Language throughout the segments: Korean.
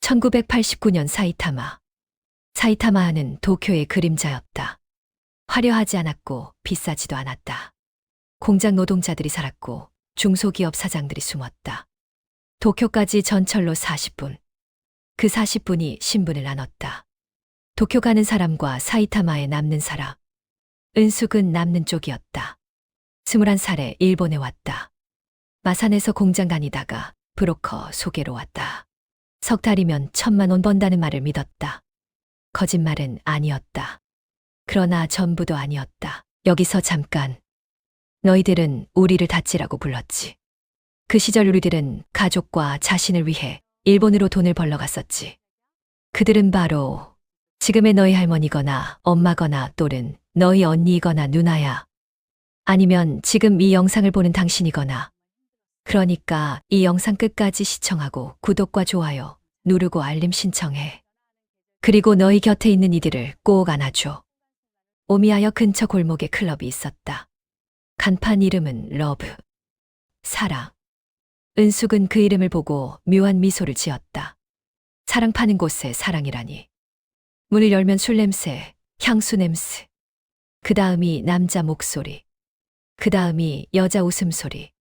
1989년 사이타마. 사이타마는 도쿄의 그림자였다. 화려하지 않았고 비싸지도 않았다. 공장 노동자들이 살았고 중소기업 사장들이 숨었다. 도쿄까지 전철로 40분. 그 40분이 신분을 나눴다. 도쿄 가는 사람과 사이타마에 남는 사람. 은숙은 남는 쪽이었다. 21살에 일본에 왔다. 마산에서 공장 다니다가 브로커 소개로 왔다. 석 달이면 1,000만 원 번다는 말을 믿었다. 거짓말은 아니었다. 그러나 전부도 아니었다. 여기서 잠깐. 너희들은 우리를 다찌라고 불렀지. 그 시절 우리들은 가족과 자신을 위해 일본으로 돈을 벌러 갔었지. 그들은 바로 지금의 너희 할머니거나 엄마거나 또는 너희 언니이거나 누나야. 아니면 지금 이 영상을 보는 당신이거나. 그러니까 이 영상 끝까지 시청하고 구독과 좋아요 누르고 알림 신청해. 그리고 너희 곁에 있는 이들을 꼭 안아줘. 오미야역 근처 골목에 클럽이 있었다. 간판 이름은 러브. 사랑. 은숙은 그 이름을 보고 묘한 미소를 지었다. 사랑 파는 곳에 사랑이라니. 문을 열면 술 냄새, 향수 냄새. 그 다음이 남자 목소리. 그 다음이 여자 웃음소리.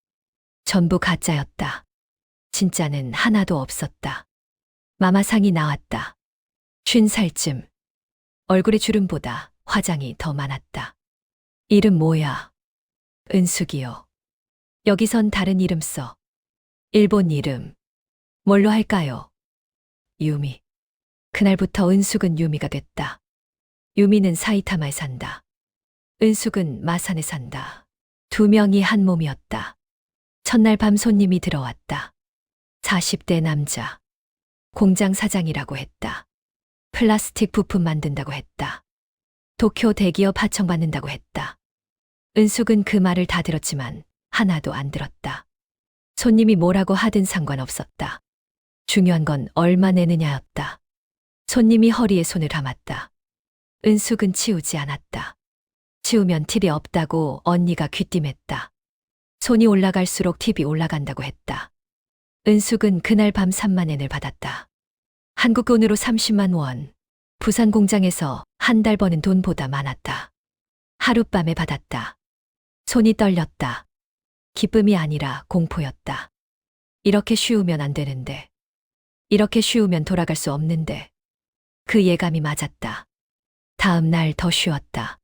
전부 가짜였다. 진짜는 하나도 없었다. 마마상이 나왔다. 50살쯤. 얼굴의 주름보다 화장이 더 많았다. 이름 뭐야? 은숙이요. 여기선 다른 이름 써. 일본 이름. 뭘로 할까요? 유미. 그날부터 은숙은 유미가 됐다. 유미는 사이타마에 산다. 은숙은 마산에 산다. 두 명이 한 몸이었다. 첫날 밤 손님이 들어왔다. 40대 남자. 공장 사장이라고 했다. 플라스틱 부품 만든다고 했다. 도쿄 대기업 하청받는다고 했다. 은숙은 그 말을 다 들었지만 하나도 안 들었다. 손님이 뭐라고 하든 상관없었다. 중요한 건 얼마 내느냐였다. 손님이 허리에 손을 감았다. 은숙은 치우지 않았다. 치우면 팁이 없다고 언니가 귀띔했다. 손이 올라갈수록 팁이 올라간다고 했다. 은숙은 그날 밤 3만 엔을 받았다. 한국 돈으로 30만 원. 부산 공장에서 한 달 버는 돈보다 많았다. 하룻밤에 받았다. 손이 떨렸다. 기쁨이 아니라 공포였다. 이렇게 쉬우면 안 되는데. 이렇게 쉬우면 돌아갈 수 없는데. 그 예감이 맞았다. 다음 날 더 쉬웠다.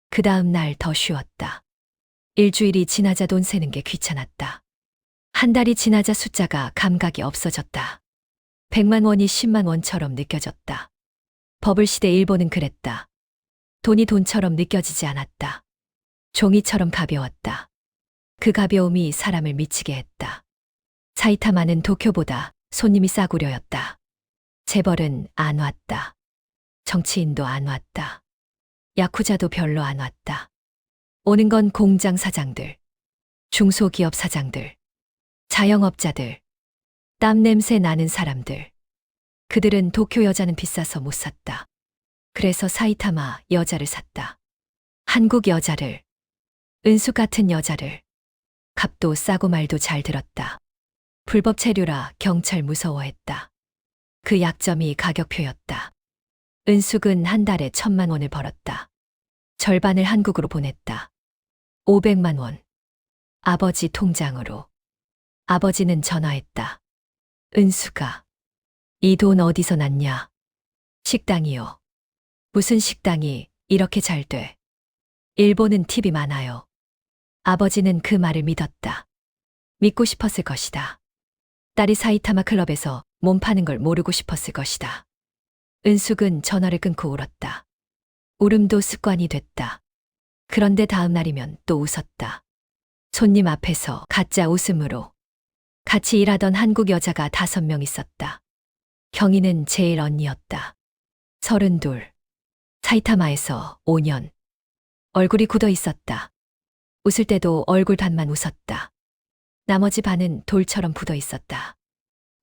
그 다음 날 더 쉬웠다. 일주일이 지나자 돈 세는 게 귀찮았다. 한 달이 지나자 숫자가 감각이 없어졌다. 100만 원이 10만 원처럼 느껴졌다. 버블시대 일본은 그랬다. 돈이 돈처럼 느껴지지 않았다. 종이처럼 가벼웠다. 그 가벼움이 사람을 미치게 했다. 사이타마는 도쿄보다 손님이 싸구려였다. 재벌은 안 왔다. 정치인도 안 왔다. 야쿠자도 별로 안 왔다. 오는 건 공장 사장들, 중소기업 사장들, 자영업자들, 땀 냄새 나는 사람들. 그들은 도쿄 여자는 비싸서 못 샀다. 그래서 사이타마 여자를 샀다. 한국 여자를, 은숙 같은 여자를. 값도 싸고 말도 잘 들었다. 불법 체류라 경찰 무서워했다. 그 약점이 가격표였다. 은숙은 한 달에 1,000만 원을 벌었다. 절반을 한국으로 보냈다. 500만 원. 아버지 통장으로. 아버지는 전화했다. 은숙아, 이 돈 어디서 났냐? 식당이요. 무슨 식당이 이렇게 잘 돼? 일본은 팁이 많아요. 아버지는 그 말을 믿었다. 믿고 싶었을 것이다. 딸이 사이타마 클럽에서 몸 파는 걸 모르고 싶었을 것이다. 은숙은 전화를 끊고 울었다. 울음도 습관이 됐다. 그런데 다음 날이면 또 웃었다. 손님 앞에서 가짜 웃음으로. 같이 일하던 한국 여자가 5명 있었다. 경희는 제일 언니였다. 32. 사이타마에서 5년. 얼굴이 굳어 있었다. 웃을 때도 얼굴 반만 웃었다. 나머지 반은 돌처럼 굳어 있었다.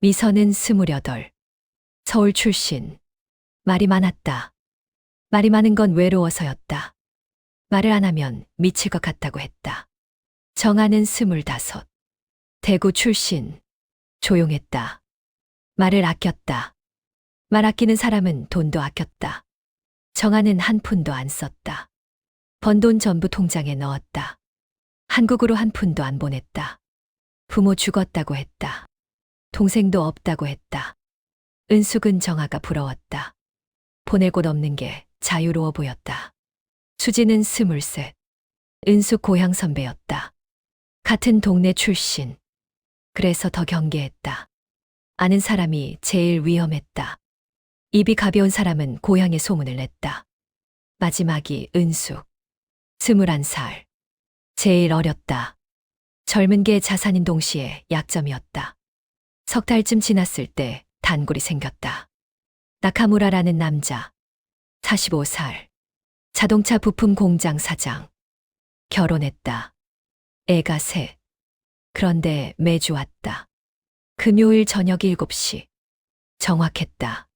미선은 28. 서울 출신. 말이 많았다. 말이 많은 건 외로워서였다. 말을 안 하면 미칠 것 같다고 했다. 정아는 25. 대구 출신. 조용했다. 말을 아꼈다. 말 아끼는 사람은 돈도 아꼈다. 정아는 한 푼도 안 썼다. 번 돈 전부 통장에 넣었다. 한국으로 한 푼도 안 보냈다. 부모 죽었다고 했다. 동생도 없다고 했다. 은숙은 정아가 부러웠다. 보낼 곳 없는 게 자유로워 보였다. 수지는 23. 은숙 고향 선배였다. 같은 동네 출신. 그래서 더 경계했다. 아는 사람이 제일 위험했다. 입이 가벼운 사람은 고향에 소문을 냈다. 마지막이 은숙. 21살. 제일 어렸다. 젊은 게 자산인 동시에 약점이었다. 석 달쯤 지났을 때 단골이 생겼다. 나카무라라는 남자. 45살. 자동차 부품 공장 사장. 결혼했다. 애가 셋. 그런데 매주 왔다. 금요일 저녁 7시. 정확했다.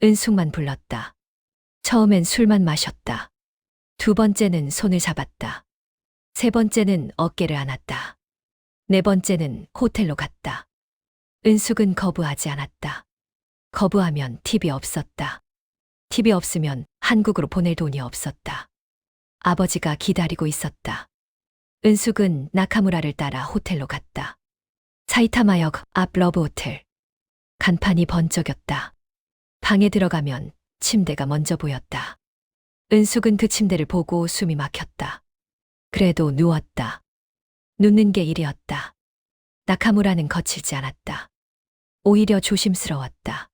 은숙만 불렀다. 처음엔 술만 마셨다. 두 번째는 손을 잡았다. 세 번째는 어깨를 안았다. 네 번째는 호텔로 갔다. 은숙은 거부하지 않았다. 거부하면 팁이 없었다. 팁이 없으면 한국으로 보낼 돈이 없었다. 아버지가 기다리고 있었다. 은숙은 나카무라를 따라 호텔로 갔다. 사이타마역 앞 러브 호텔. 간판이 번쩍였다. 방에 들어가면 침대가 먼저 보였다. 은숙은 그 침대를 보고 숨이 막혔다. 그래도 누웠다. 눕는 게 일이었다. 나카무라는 거칠지 않았다. 오히려 조심스러웠다.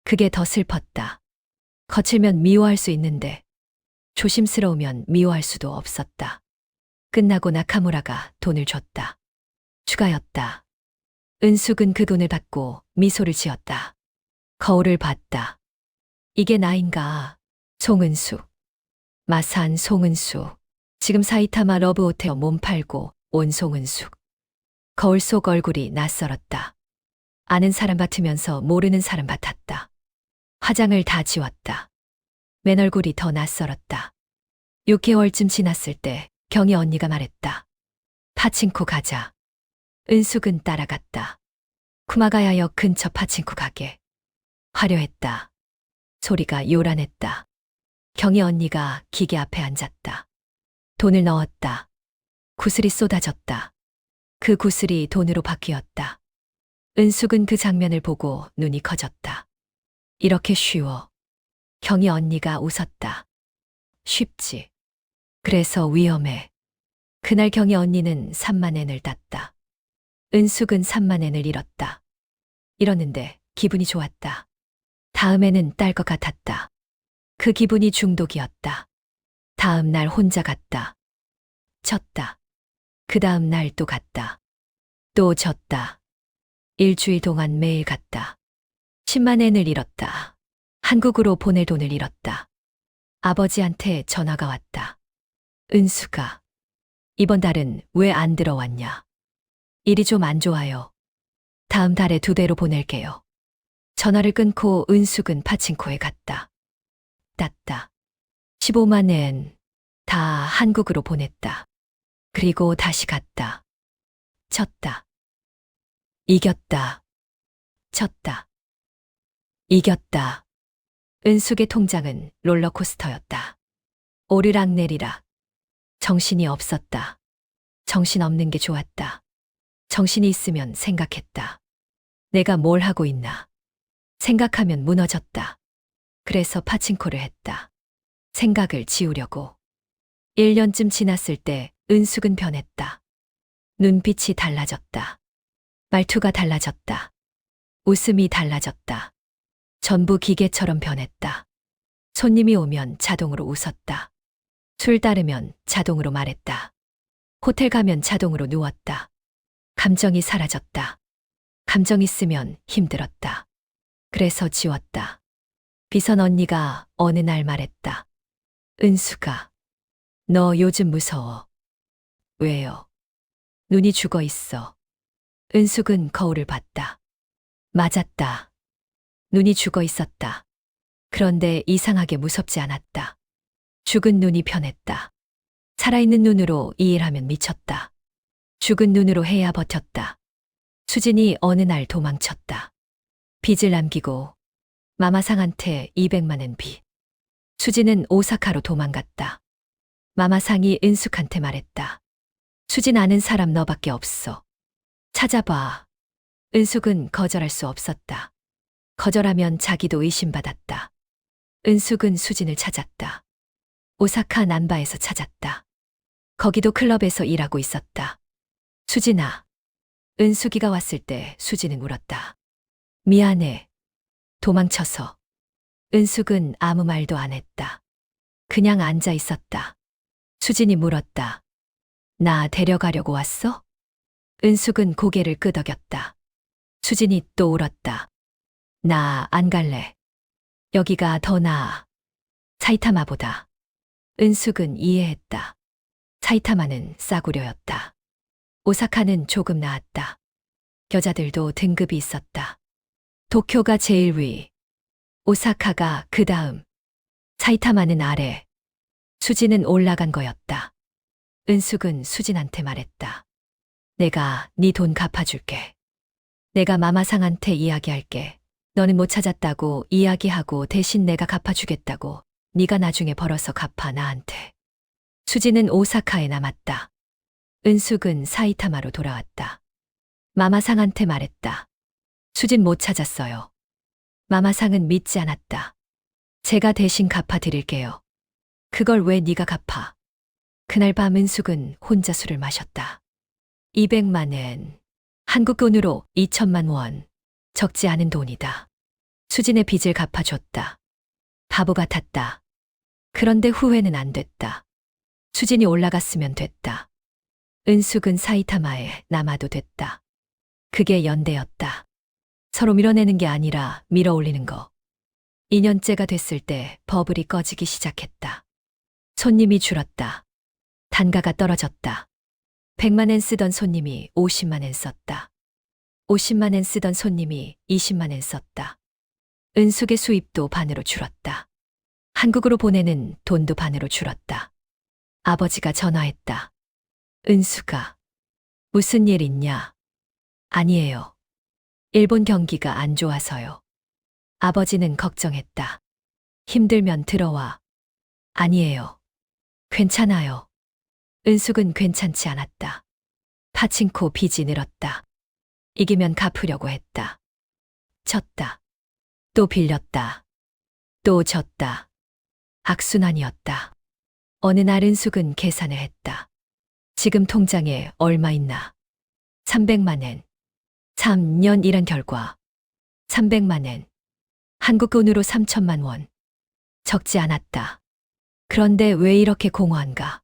그게 더 슬펐다. 거칠면 미워할 수 있는데 조심스러우면 미워할 수도 없었다. 끝나고 나카무라가 돈을 줬다. 추가였다. 은숙은 그 돈을 받고 미소를 지었다. 거울을 봤다. 이게 나인가? 송은숙. 마산 송은숙. 지금 사이타마 러브호텔 몸 팔고 온 송은숙. 거울 속 얼굴이 낯설었다. 아는 사람 같으면서 모르는 사람 같았다. 화장을 다 지웠다. 맨 얼굴이 더 낯설었다. 6개월쯤 지났을 때 경희 언니가 말했다. 파친코 가자. 은숙은 따라갔다. 쿠마가야역 근처 파친코 가게. 화려했다. 소리가 요란했다. 경희 언니가 기계 앞에 앉았다. 돈을 넣었다. 구슬이 쏟아졌다. 그 구슬이 돈으로 바뀌었다. 은숙은 그 장면을 보고 눈이 커졌다. 이렇게 쉬워. 경희 언니가 웃었다. 쉽지. 그래서 위험해. 그날 경희 언니는 3만 엔을 땄다. 은숙은 3만 엔을 잃었다. 잃었는데 기분이 좋았다. 다음에는 딸 것 같았다. 그 기분이 중독이었다. 다음 날 혼자 갔다. 졌다. 그 다음 날 또 갔다. 또 졌다. 일주일 동안 매일 갔다. 10만 엔을 잃었다. 한국으로 보낼 돈을 잃었다. 아버지한테 전화가 왔다. 은수가, 이번 달은 왜 안 들어왔냐? 일이 좀 안 좋아요. 다음 달에 2대로 보낼게요. 전화를 끊고 은숙은 파친코에 갔다. 땄다. 15만 엔 다 한국으로 보냈다. 그리고 다시 갔다. 쳤다. 이겼다. 쳤다. 이겼다. 은숙의 통장은 롤러코스터였다. 오르락내리락. 정신이 없었다. 정신 없는 게 좋았다. 정신이 있으면 생각했다. 내가 뭘 하고 있나. 생각하면 무너졌다. 그래서 파친코를 했다. 생각을 지우려고. 1년쯤 지났을 때 은숙은 변했다. 눈빛이 달라졌다. 말투가 달라졌다. 웃음이 달라졌다. 전부 기계처럼 변했다. 손님이 오면 자동으로 웃었다. 술 따르면 자동으로 말했다. 호텔 가면 자동으로 누웠다. 감정이 사라졌다. 감정 있으면 힘들었다. 그래서 지웠다. 비선 언니가 어느 날 말했다. 은수가, 너 요즘 무서워. 왜요? 눈이 죽어 있어. 은숙은 거울을 봤다. 맞았다. 눈이 죽어 있었다. 그런데 이상하게 무섭지 않았다. 죽은 눈이 편했다. 살아있는 눈으로 이 일하면 미쳤다. 죽은 눈으로 해야 버텼다. 수진이 어느 날 도망쳤다. 빚을 남기고 마마상한테 200만 엔 빚. 수진은 오사카로 도망갔다. 마마상이 은숙한테 말했다. 수진 아는 사람 너밖에 없어. 찾아봐. 은숙은 거절할 수 없었다. 거절하면 자기도 의심받았다. 은숙은 수진을 찾았다. 오사카 난바에서 찾았다. 거기도 클럽에서 일하고 있었다. 수진아. 은숙이가 왔을 때 수진은 울었다. 미안해. 도망쳐서. 은숙은 아무 말도 안 했다. 그냥 앉아 있었다. 수진이 물었다. 나 데려가려고 왔어? 은숙은 고개를 끄덕였다. 수진이 또 울었다. 나 안 갈래. 여기가 더 나아. 사이타마보다. 은숙은 이해했다. 사이타마는 싸구려였다. 오사카는 조금 나았다. 여자들도 등급이 있었다. 도쿄가 제일 위. 오사카가 그 다음. 사이타마는 아래. 수진은 올라간 거였다. 은숙은 수진한테 말했다. 내가 네 돈 갚아줄게. 내가 마마상한테 이야기할게. 너는 못 찾았다고 이야기하고 대신 내가 갚아주겠다고. 네가 나중에 벌어서 갚아 나한테. 수진은 오사카에 남았다. 은숙은 사이타마로 돌아왔다. 마마상한테 말했다. 수진 못 찾았어요. 마마상은 믿지 않았다. 제가 대신 갚아드릴게요. 그걸 왜 네가 갚아? 그날 밤 은숙은 혼자 술을 마셨다. 200만 엔. 한국 돈으로 2천만 원. 적지 않은 돈이다. 수진의 빚을 갚아줬다. 바보 같았다. 그런데 후회는 안 됐다. 수진이 올라갔으면 됐다. 은숙은 사이타마에 남아도 됐다. 그게 연대였다. 서로 밀어내는 게 아니라 밀어 올리는 거. 2년째가 됐을 때 버블이 꺼지기 시작했다. 손님이 줄었다. 단가가 떨어졌다. 100만 엔 쓰던 손님이 50만 엔 썼다. 50만 엔 쓰던 손님이 20만 엔 썼다. 은숙의 수입도 반으로 줄었다. 한국으로 보내는 돈도 반으로 줄었다. 아버지가 전화했다. 은숙아, 무슨 일 있냐? 아니에요. 일본 경기가 안 좋아서요. 아버지는 걱정했다. 힘들면 들어와. 아니에요. 괜찮아요. 은숙은 괜찮지 않았다. 파친코 빚이 늘었다. 이기면 갚으려고 했다. 졌다. 또 빌렸다. 또 졌다. 악순환이었다. 어느 날 은숙은 계산을 했다. 지금 통장에 얼마 있나? 300만 엔. 3년 일한 결과 300만 엔. 한국 돈으로 3천만 원. 적지 않았다. 그런데 왜 이렇게 공허한가?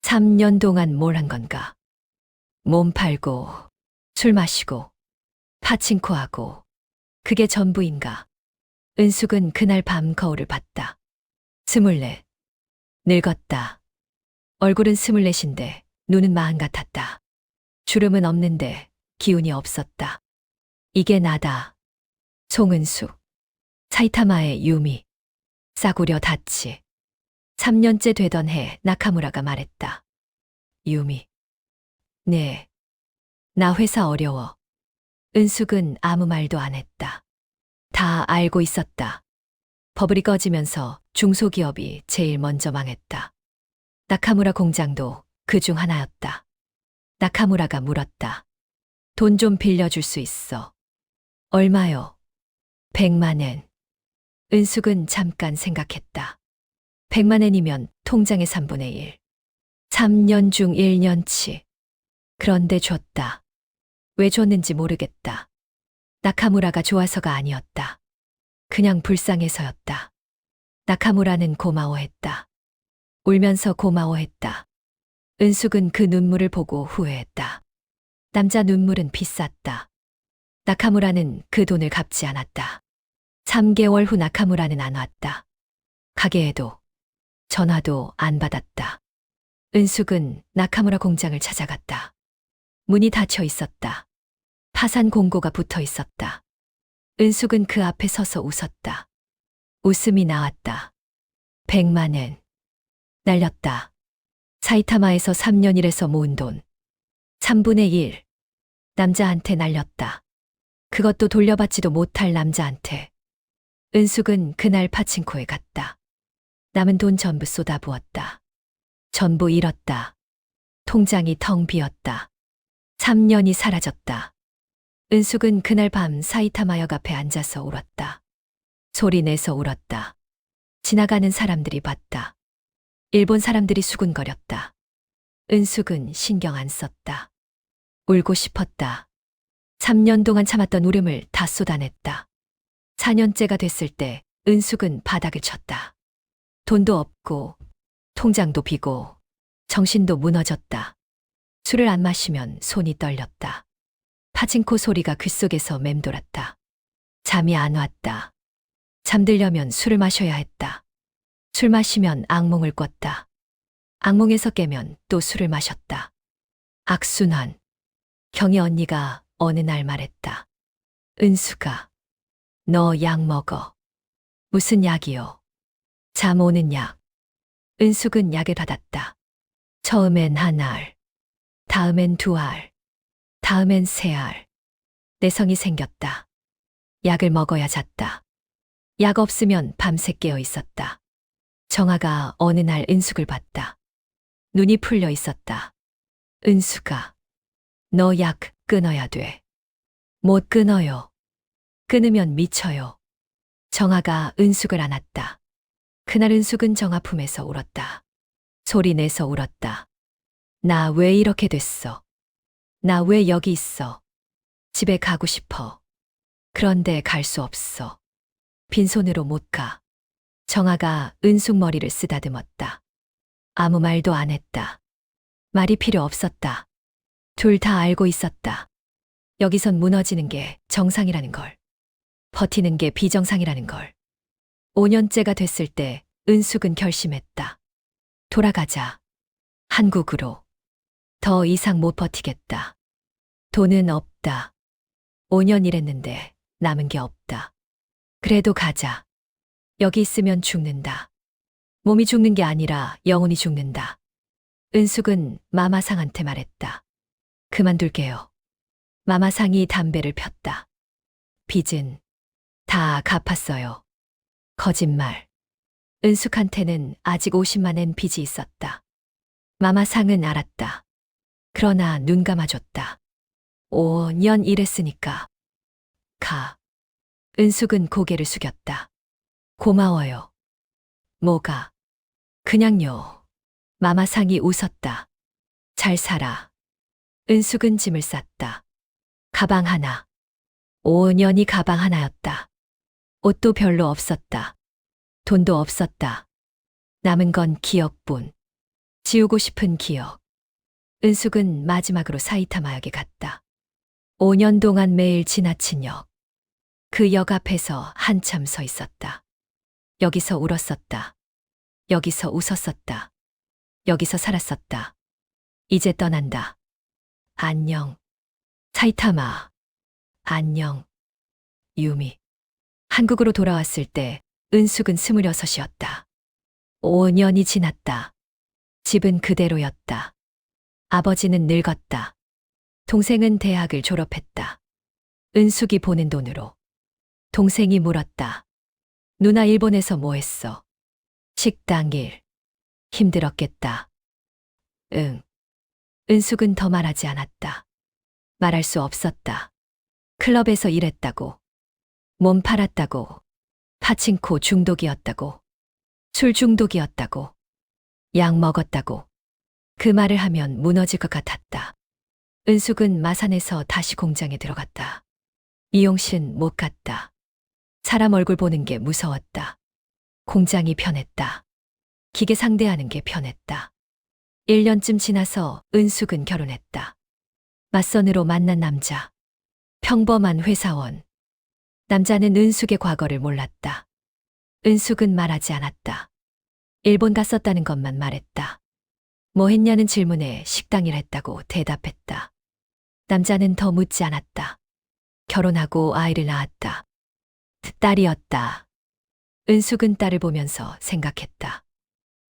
3년 동안 뭘 한 건가? 몸 팔고, 술 마시고, 파친코하고, 그게 전부인가? 은숙은 그날 밤 거울을 봤다. 24. 늙었다. 얼굴은 24인데 눈은 40 같았다. 주름은 없는데 기운이 없었다. 이게 나다. 송은숙. 사이타마의 유미. 싸구려 다치. 3년째 되던 해 나카무라가 말했다. 유미. 네. 나 회사 어려워. 은숙은 아무 말도 안 했다. 다 알고 있었다. 버블이 꺼지면서 중소기업이 제일 먼저 망했다. 나카무라 공장도 그 중 하나였다. 나카무라가 물었다. 돈 좀 빌려줄 수 있어. 얼마요? 100만 엔. 은숙은 잠깐 생각했다. 100만 엔이면 통장의 3분의 1. 3년 중 1년치. 그런데 줬다. 왜 줬는지 모르겠다. 나카무라가 좋아서가 아니었다. 그냥 불쌍해서였다. 나카무라는 고마워했다. 울면서 고마워했다. 은숙은 그 눈물을 보고 후회했다. 남자 눈물은 비쌌다. 나카무라는 그 돈을 갚지 않았다. 3개월 후 나카무라는 안 왔다. 가게에도 전화도 안 받았다. 은숙은 나카무라 공장을 찾아갔다. 문이 닫혀 있었다. 파산 공고가 붙어 있었다. 은숙은 그 앞에 서서 웃었다. 웃음이 나왔다. 100만 엔. 날렸다. 사이타마에서 3년 일해서 모은 돈. 3분의 1. 남자한테 날렸다. 그것도 돌려받지도 못할 남자한테. 은숙은 그날 파친코에 갔다. 남은 돈 전부 쏟아부었다. 전부 잃었다. 통장이 텅 비었다. 3년이 사라졌다. 은숙은 그날 밤 사이타마역 앞에 앉아서 울었다. 소리내서 울었다. 지나가는 사람들이 봤다. 일본 사람들이 수군거렸다. 은숙은 신경 안 썼다. 울고 싶었다. 3년 동안 참았던 울음을 다 쏟아냈다. 4년째가 됐을 때 은숙은 바닥을 쳤다. 돈도 없고 통장도 비고 정신도 무너졌다. 술을 안 마시면 손이 떨렸다. 파친코 소리가 귓속에서 맴돌았다. 잠이 안 왔다. 잠들려면 술을 마셔야 했다. 술 마시면 악몽을 꿨다. 악몽에서 깨면 또 술을 마셨다. 악순환. 경희 언니가 어느 날 말했다. 은수가, 너 약 먹어. 무슨 약이요? 잠 오는 약. 은숙은 약을 받았다. 처음엔 한 알, 다음엔 두 알, 다음엔 세 알. 내성이 생겼다. 약을 먹어야 잤다. 약 없으면 밤새 깨어 있었다. 정아가 어느 날 은숙을 봤다. 눈이 풀려 있었다. 은숙아, 너 약 끊어야 돼. 못 끊어요. 끊으면 미쳐요. 정아가 은숙을 안았다. 그날 은숙은 정아 품에서 울었다. 소리 내서 울었다. 나 왜 이렇게 됐어? 나 왜 여기 있어? 집에 가고 싶어. 그런데 갈 수 없어. 빈손으로 못 가. 정아가 은숙 머리를 쓰다듬었다. 아무 말도 안 했다. 말이 필요 없었다. 둘 다 알고 있었다. 여기선 무너지는 게 정상이라는 걸. 버티는 게 비정상이라는 걸. 5년째가 됐을 때 은숙은 결심했다. 돌아가자. 한국으로. 더 이상 못 버티겠다. 돈은 없다. 5년 일했는데 남은 게 없다. 그래도 가자. 여기 있으면 죽는다. 몸이 죽는 게 아니라 영혼이 죽는다. 은숙은 마마상한테 말했다. 그만둘게요. 마마상이 담배를 폈다. 빚은 다 갚았어요. 거짓말. 은숙한테는 아직 50만엔 빚이 있었다. 마마상은 알았다. 그러나 눈 감아줬다. 5년 일했으니까. 가. 은숙은 고개를 숙였다. 고마워요. 뭐가? 그냥요. 마마상이 웃었다. 잘 살아. 은숙은 짐을 쌌다. 가방 하나. 5년이 가방 하나였다. 옷도 별로 없었다. 돈도 없었다. 남은 건 기억뿐. 지우고 싶은 기억. 은숙은 마지막으로 사이타마역에 갔다. 5년 동안 매일 지나친 역. 그 역 앞에서 한참 서 있었다. 여기서 울었었다. 여기서 웃었었다. 여기서 살았었다. 이제 떠난다. 안녕. 사이타마. 안녕. 유미. 한국으로 돌아왔을 때 은숙은 26이었다. 5년이 지났다. 집은 그대로였다. 아버지는 늙었다. 동생은 대학을 졸업했다. 은숙이 보낸 돈으로. 동생이 물었다. 누나 일본에서 뭐 했어? 식당 일. 힘들었겠다. 응. 은숙은 더 말하지 않았다. 말할 수 없었다. 클럽에서 일했다고. 몸 팔았다고. 파친코 중독이었다고. 술 중독이었다고. 약 먹었다고. 그 말을 하면 무너질 것 같았다. 은숙은 마산에서 다시 공장에 들어갔다. 미용실은 못 갔다. 사람 얼굴 보는 게 무서웠다. 공장이 편했다. 기계 상대하는 게 편했다. 1년쯤 지나서 은숙은 결혼했다. 맞선으로 만난 남자. 평범한 회사원. 남자는 은숙의 과거를 몰랐다. 은숙은 말하지 않았다. 일본 갔었다는 것만 말했다. 뭐 했냐는 질문에 식당 일 했다고 대답했다. 남자는 더 묻지 않았다. 결혼하고 아이를 낳았다. 딸이었다. 은숙은 딸을 보면서 생각했다.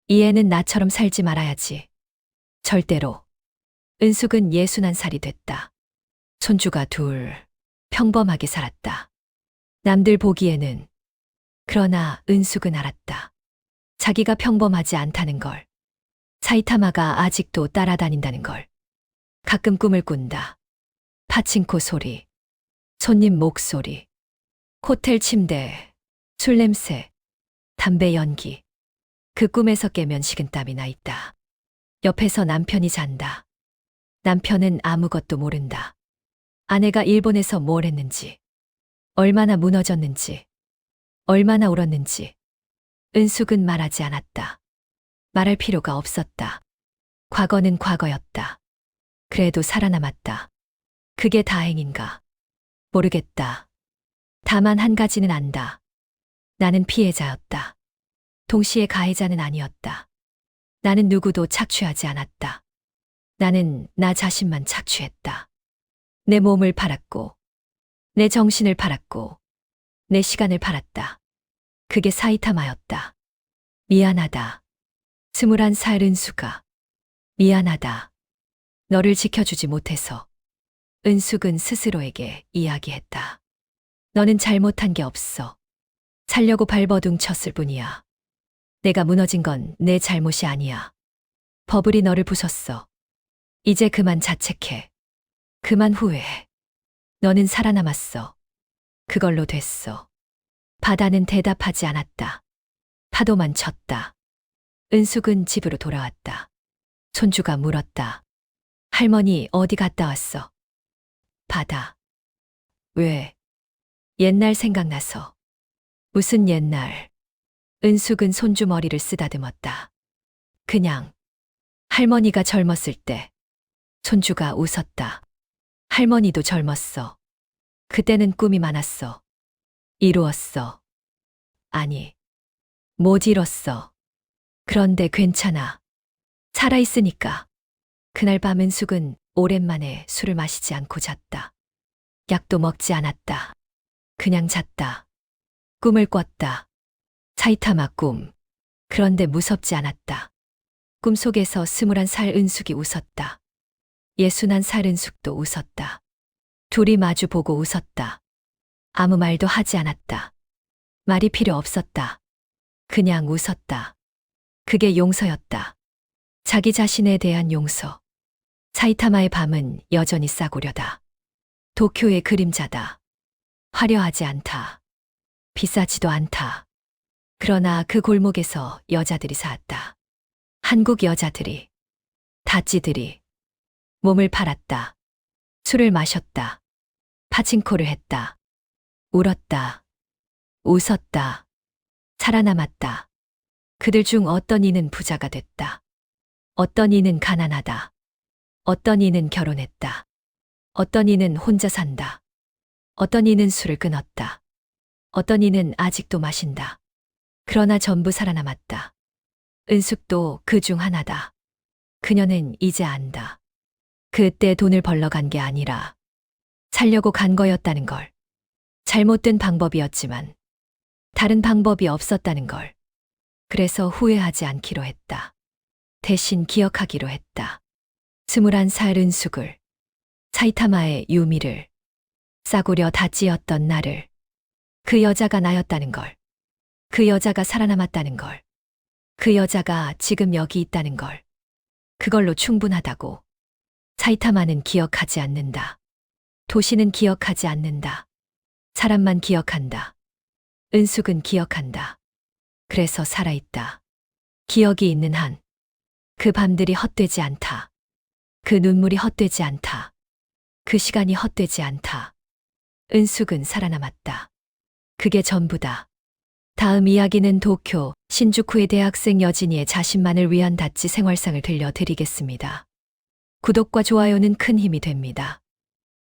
이 애는 나처럼 살지 말아야지. 절대로. 은숙은 61살이 됐다. 손주가 둘. 평범하게 살았다. 남들 보기에는 그러나 은숙은 알았다. 자기가 평범하지 않다는 걸. 사이타마가 아직도 따라다닌다는 걸. 가끔 꿈을 꾼다. 파친코 소리, 손님 목소리, 호텔 침대, 술 냄새, 담배 연기. 그 꿈에서 깨면 식은땀이 나 있다. 옆에서 남편이 잔다. 남편은 아무것도 모른다. 아내가 일본에서 뭘 했는지, 얼마나 무너졌는지, 얼마나 울었는지. 은숙은 말하지 않았다. 말할 필요가 없었다. 과거는 과거였다. 그래도 살아남았다. 그게 다행인가? 모르겠다. 다만 한 가지는 안다. 나는 피해자였다. 동시에 가해자는 아니었다. 나는 누구도 착취하지 않았다. 나는 나 자신만 착취했다. 내 몸을 팔았고, 내 정신을 팔았고, 내 시간을 팔았다. 그게 사이타마였다. 미안하다. 21살 은숙아. 미안하다. 너를 지켜주지 못해서. 은숙은 스스로에게 이야기했다. 너는 잘못한 게 없어. 살려고 발버둥 쳤을 뿐이야. 내가 무너진 건 내 잘못이 아니야. 버블이 너를 부쉈어. 이제 그만 자책해. 그만 후회해. 너는 살아남았어. 그걸로 됐어. 바다는 대답하지 않았다. 파도만 쳤다. 은숙은 집으로 돌아왔다. 손주가 물었다. 할머니 어디 갔다 왔어? 바다. 왜? 옛날 생각나서. 무슨 옛날? 은숙은 손주 머리를 쓰다듬었다. 그냥. 할머니가 젊었을 때. 손주가 웃었다. 할머니도 젊었어. 그때는 꿈이 많았어. 이루었어. 아니, 못 이뤘어. 그런데 괜찮아. 살아있으니까. 그날 밤 은숙은 오랜만에 술을 마시지 않고 잤다. 약도 먹지 않았다. 그냥 잤다. 꿈을 꿨다. 사이타마 꿈. 그런데 무섭지 않았다. 꿈속에서 21살 은숙이 웃었다. 61살 은숙도 웃었다. 둘이 마주보고 웃었다. 아무 말도 하지 않았다. 말이 필요 없었다. 그냥 웃었다. 그게 용서였다. 자기 자신에 대한 용서. 사이타마의 밤은 여전히 싸구려다. 도쿄의 그림자다. 화려하지 않다. 비싸지도 않다. 그러나 그 골목에서 여자들이 살았다. 한국 여자들이, 다찌들이 몸을 팔았다. 술을 마셨다. 파친코를 했다. 울었다. 웃었다. 살아남았다. 그들 중 어떤 이는 부자가 됐다. 어떤 이는 가난하다. 어떤 이는 결혼했다. 어떤 이는 혼자 산다. 어떤 이는 술을 끊었다. 어떤 이는 아직도 마신다. 그러나 전부 살아남았다. 은숙도 그 중 하나다. 그녀는 이제 안다. 그때 돈을 벌러 간 게 아니라 살려고 간 거였다는 걸. 잘못된 방법이었지만 다른 방법이 없었다는 걸. 그래서 후회하지 않기로 했다. 대신 기억하기로 했다. 21살 은숙을, 사이타마의 유미를, 싸구려 다찌였던 나를, 그 여자가 나였다는 걸, 그 여자가 살아남았다는 걸, 그 여자가 지금 여기 있다는 걸. 그걸로 충분하다고. 사이타마는 기억하지 않는다. 도시는 기억하지 않는다. 사람만 기억한다. 은숙은 기억한다. 그래서 살아있다. 기억이 있는 한, 그 밤들이 헛되지 않다. 그 눈물이 헛되지 않다. 그 시간이 헛되지 않다. 은숙은 살아남았다. 그게 전부다. 다음 이야기는 도쿄 신주쿠의 대학생 여진이의 자신만을 위한 다찌 생활상을 들려드리겠습니다. 구독과 좋아요는 큰 힘이 됩니다.